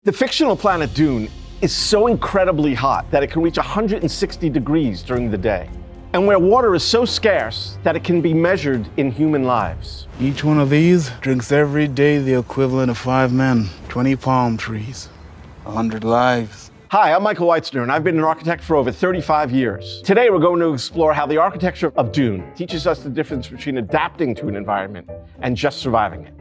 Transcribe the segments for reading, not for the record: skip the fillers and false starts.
The fictional planet Dune is so incredibly hot that it can reach 160 degrees during the day, and where water is so scarce that it can be measured in human lives. Each one of these drinks every day the equivalent of 5 men, 20 palm trees, 100 lives. Hi, I'm Michael Wyetzner, and I've been an architect for over 35 years. Today, we're going to explore how the architecture of Dune teaches us the difference between adapting to an environment and just surviving it.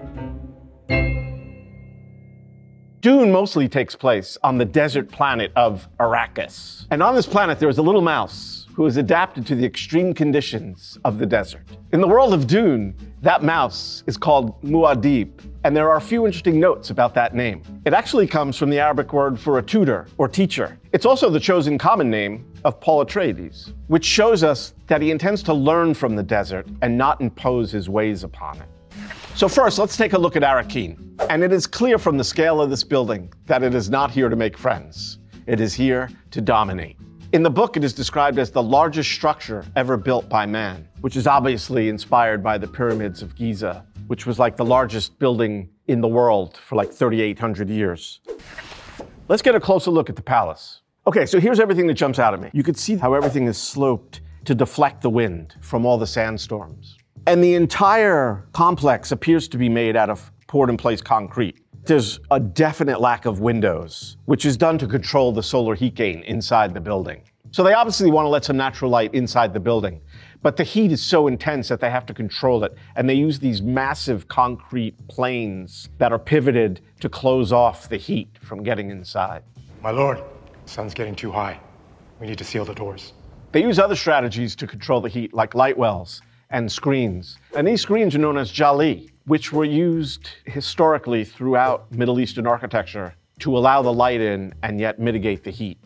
Dune mostly takes place on the desert planet of Arrakis. And on this planet, there is a little mouse who is adapted to the extreme conditions of the desert. In the world of Dune, that mouse is called Muad'Dib, and there are a few interesting notes about that name. It actually comes from the Arabic word for a tutor or teacher. It's also the chosen common name of Paul Atreides, which shows us that he intends to learn from the desert and not impose his ways upon it. So first, let's take a look at Arakeen. And it is clear from the scale of this building that it is not here to make friends. It is here to dominate. In the book, it is described as the largest structure ever built by man, which is obviously inspired by the pyramids of Giza, which was like the largest building in the world for like 3,800 years. Let's get a closer look at the palace. Okay, so here's everything that jumps out at me. You can see how everything is sloped to deflect the wind from all the sandstorms. And the entire complex appears to be made out of poured-in-place concrete. There's a definite lack of windows, which is done to control the solar heat gain inside the building. So they obviously want to let some natural light inside the building, but the heat is so intense that they have to control it, and they use these massive concrete planes that are pivoted to close off the heat from getting inside. My lord, the sun's getting too high. We need to seal the doors. They use other strategies to control the heat, like light wells and screens. And these screens are known as jali, which were used historically throughout Middle Eastern architecture to allow the light in and yet mitigate the heat.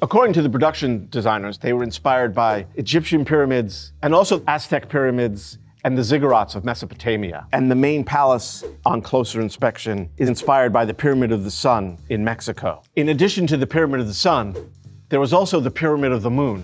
According to the production designers, they were inspired by Egyptian pyramids and also Aztec pyramids and the ziggurats of Mesopotamia. And the main palace, on closer inspection, is inspired by the Pyramid of the Sun in Mexico. In addition to the Pyramid of the Sun, there was also the Pyramid of the Moon,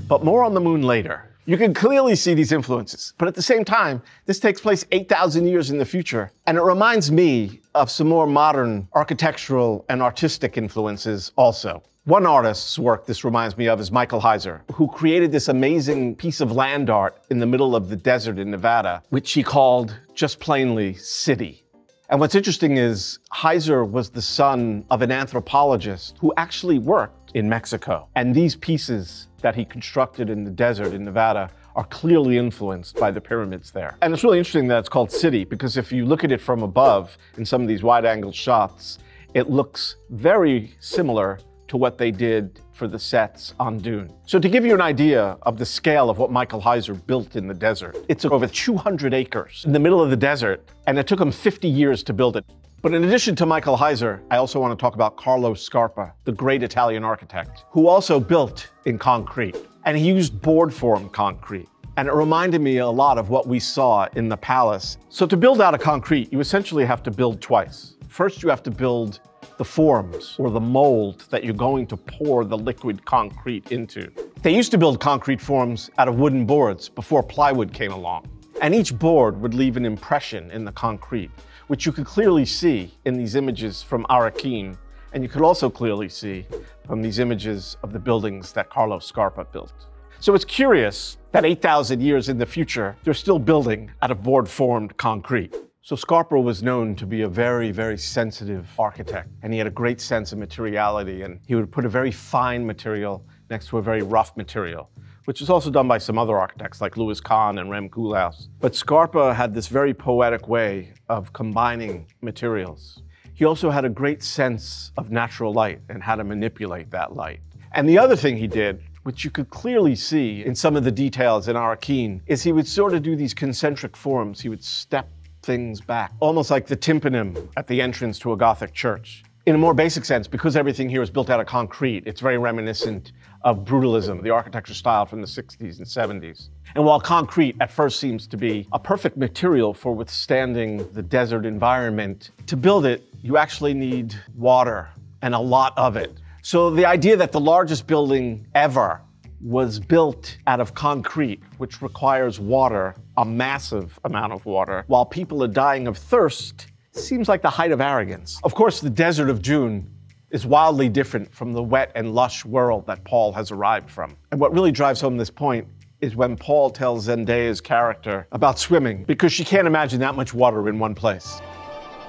but more on the moon later. You can clearly see these influences, but at the same time, this takes place 8,000 years in the future, and it reminds me of some more modern architectural and artistic influences also. One artist's work this reminds me of is Michael Heiser, who created this amazing piece of land art in the middle of the desert in Nevada, which he called just plainly City. And what's interesting is Heiser was the son of an anthropologist who actually worked in Mexico. And these pieces that he constructed in the desert in Nevada are clearly influenced by the pyramids there. And it's really interesting that it's called City, because if you look at it from above in some of these wide-angle shots, it looks very similar to what they did for the sets on Dune. So to give you an idea of the scale of what Michael Heiser built in the desert, it's over 200 acres in the middle of the desert, and it took him 50 years to build it. But in addition to Michael Heiser, I also want to talk about Carlo Scarpa, the great Italian architect, who also built in concrete, and he used board-formed concrete. And it reminded me a lot of what we saw in the palace. So to build out of concrete, you essentially have to build twice. First, you have to build the forms or the mold that you're going to pour the liquid concrete into. They used to build concrete forms out of wooden boards before plywood came along. And each board would leave an impression in the concrete, which you could clearly see in these images from Arakeen, and you could also clearly see from these images of the buildings that Carlo Scarpa built. So it's curious that 8,000 years in the future, they're still building out of board-formed concrete. So Scarpa was known to be a very, very sensitive architect, and he had a great sense of materiality, and he would put a very fine material next to a very rough material, which is also done by some other architects like Louis Kahn and Rem Koolhaas. But Scarpa had this very poetic way of combining materials. He also had a great sense of natural light and how to manipulate that light. And the other thing he did, which you could clearly see in some of the details in Arakeen, is he would sort of do these concentric forms. He would step things back, almost like the tympanum at the entrance to a Gothic church. In a more basic sense, because everything here is built out of concrete, it's very reminiscent of brutalism, the architecture style from the 60s and 70s. And while concrete at first seems to be a perfect material for withstanding the desert environment, to build it, you actually need water, and a lot of it. So the idea that the largest building ever was built out of concrete, which requires water, a massive amount of water, while people are dying of thirst, seems like the height of arrogance. Of course, the desert of Dune is wildly different from the wet and lush world that Paul has arrived from. And what really drives home this point is when Paul tells Zendaya's character about swimming, because she can't imagine that much water in one place.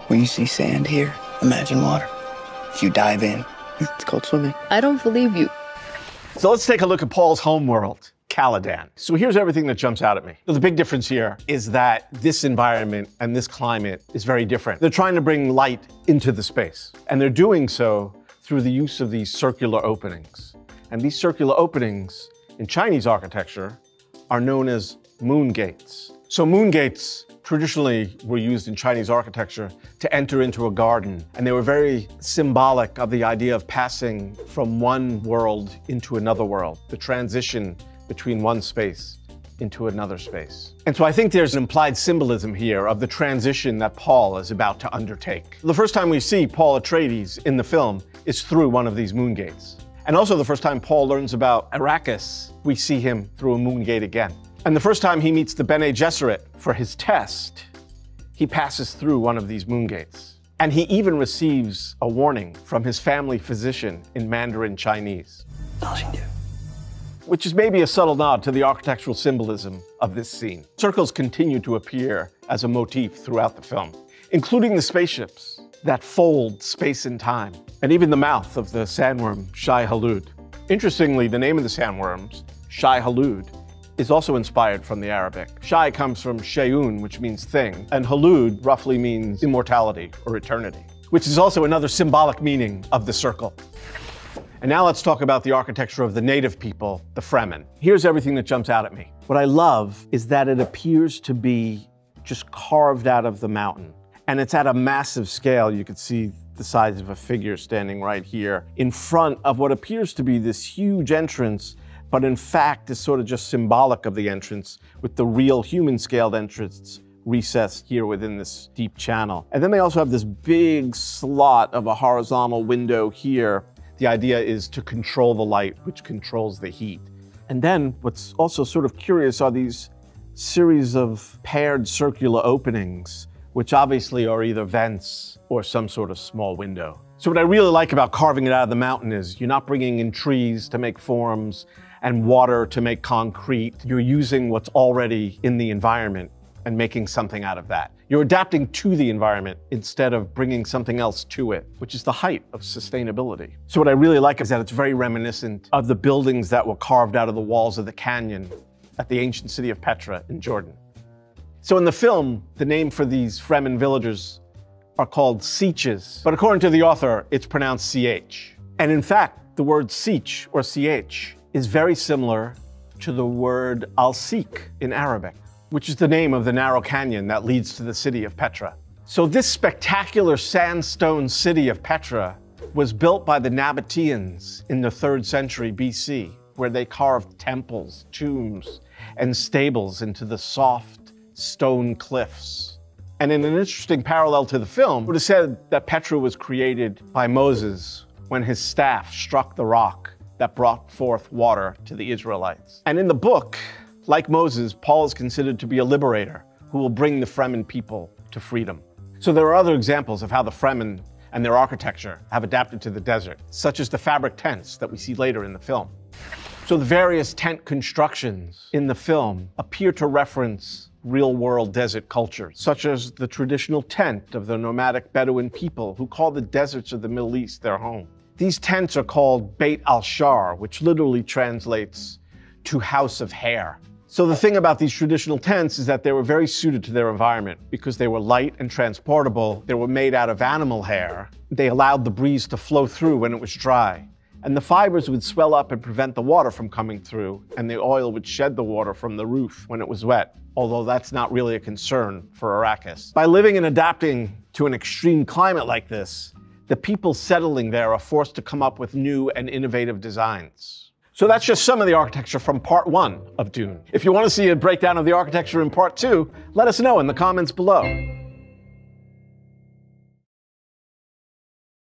When you see sand here, imagine water. If you dive in, it's called swimming. I don't believe you. So let's take a look at Paul's homeworld, Caladan. So here's everything that jumps out at me. So the big difference here is that this environment and this climate is very different. They're trying to bring light into the space, and they're doing so through the use of these circular openings. And these circular openings in Chinese architecture are known as moon gates. So moon gates traditionally were used in Chinese architecture to enter into a garden, and they were very symbolic of the idea of passing from one world into another world, the transition between one space into another space. And so I think there's an implied symbolism here of the transition that Paul is about to undertake. The first time we see Paul Atreides in the film is through one of these moon gates. And also the first time Paul learns about Arrakis, we see him through a moon gate again. And the first time he meets the Bene Gesserit for his test, he passes through one of these moon gates. And he even receives a warning from his family physician in Mandarin Chinese, which is maybe a subtle nod to the architectural symbolism of this scene. Circles continue to appear as a motif throughout the film, including the spaceships that fold space and time, and even the mouth of the sandworm Shai Hulud. Interestingly, the name of the sandworms, Shai Hulud, is also inspired from the Arabic. Shai comes from Shayun, which means thing, and Hulud roughly means immortality or eternity, which is also another symbolic meaning of the circle. And now let's talk about the architecture of the native people, the Fremen. Here's everything that jumps out at me. What I love is that it appears to be just carved out of the mountain. And it's at a massive scale. You could see the size of a figure standing right here in front of what appears to be this huge entrance, but in fact is sort of just symbolic of the entrance, with the real human-scaled entrance recessed here within this deep channel. And then they also have this big slot of a horizontal window here. The idea is to control the light, which controls the heat. And then what's also sort of curious are these series of paired circular openings, which obviously are either vents or some sort of small window. So what I really like about carving it out of the mountain is you're not bringing in trees to make forms and water to make concrete. You're using what's already in the environment and making something out of that. You're adapting to the environment instead of bringing something else to it, which is the height of sustainability. So what I really like is that it's very reminiscent of the buildings that were carved out of the walls of the canyon at the ancient city of Petra in Jordan. So in the film, the name for these Fremen villagers are called Sietches, but according to the author, it's pronounced CH. And in fact, the word Sietch or CH is very similar to the word Al-Sik in Arabic, which is the name of the narrow canyon that leads to the city of Petra. So this spectacular sandstone city of Petra was built by the Nabateans in the 3rd century BC, where they carved temples, tombs, and stables into the soft stone cliffs. And in an interesting parallel to the film, it would have said that Petra was created by Moses when his staff struck the rock that brought forth water to the Israelites. And in the book, like Moses, Paul is considered to be a liberator who will bring the Fremen people to freedom. So there are other examples of how the Fremen and their architecture have adapted to the desert, such as the fabric tents that we see later in the film. So the various tent constructions in the film appear to reference real-world desert cultures, such as the traditional tent of the nomadic Bedouin people who call the deserts of the Middle East their home. These tents are called Beit al-Shar, which literally translates to house of hair. So the thing about these traditional tents is that they were very suited to their environment because they were light and transportable. They were made out of animal hair. They allowed the breeze to flow through when it was dry. And the fibers would swell up and prevent the water from coming through, and the oil would shed the water from the roof when it was wet, although that's not really a concern for Arrakis. By living and adapting to an extreme climate like this, the people settling there are forced to come up with new and innovative designs. So that's just some of the architecture from part 1 of Dune. If you want to see a breakdown of the architecture in part 2, let us know in the comments below.